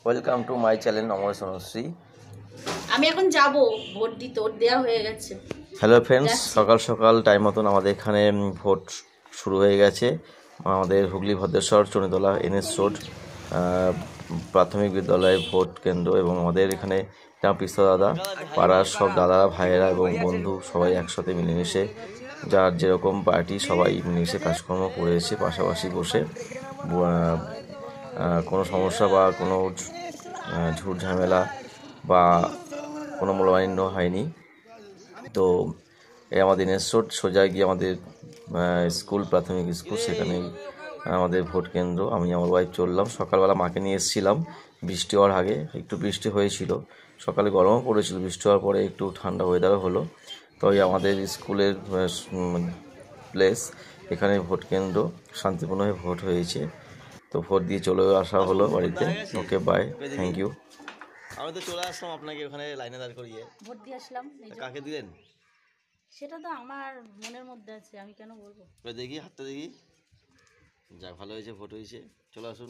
Welcome to my channel অমর সোনশ্রী। আমি এখন যাব ভোট দিতে, ওর দেওয়া হয়ে গেছে। হ্যালো ফ্রেন্ডস, সকাল সকাল টাইম মতন আমাদের এখানে ভোট শুরু হয়ে গেছে। আমাদের হুগলি ভদ্রেশ্বর চণ্ডীতলা NS রোড প্রাথমিক বিদ্যালয়ে ভোট কেন্দ্র, এবং আমাদের এখানে পিস্তা দাদা, পাড়ার সব দাদা ভাইয়েরা এবং বন্ধু সবাই একসাথে মিলেমিশে যার যেরকম পার্টি সবাই মিলেমিশে কাজকর্ম করেছে পাশাপাশি বসে। কোনো সমস্যা বা কোনো ঝুট ঝামেলা বা কোনো মূল্যমান্য হয়নি। তো এই আমাদের NS রোড সোজা গিয়ে আমাদের স্কুল, প্রাথমিক স্কুল, সেখানেই আমাদের ভোট কেন্দ্র। আমি আমার ওয়াইফ চললাম। সকালবেলা মাকে নিয়ে এসেছিলাম, বৃষ্টি হওয়ার আগে একটু বৃষ্টি হয়েছিল, সকালে গরমও পড়েছিল, বৃষ্টি হওয়ার পরে একটু ঠান্ডা ওয়েদারও হলো। তো আমাদের স্কুলের প্লেস, এখানে ভোট কেন্দ্র, শান্তিপূর্ণভাবে ভোট হয়েছে। তো ভোট দিয়ে চলে আসা হলো বাড়িতে। ওকে, বাই, থ্যাংক ইউ। আমি তো চলে আসলাম আপনাকে ওখানে লাইনে দাঁড় করিয়ে ভোট দিয়ে আসলাম। কাকে দিলেন সেটা তো আমার মনের মধ্যে আছে, আমি কেন বলবো। দেখি হাতটা দেখি। যাক, ভালো হয়েছে, ভোট হয়েছে। চলে আসুন।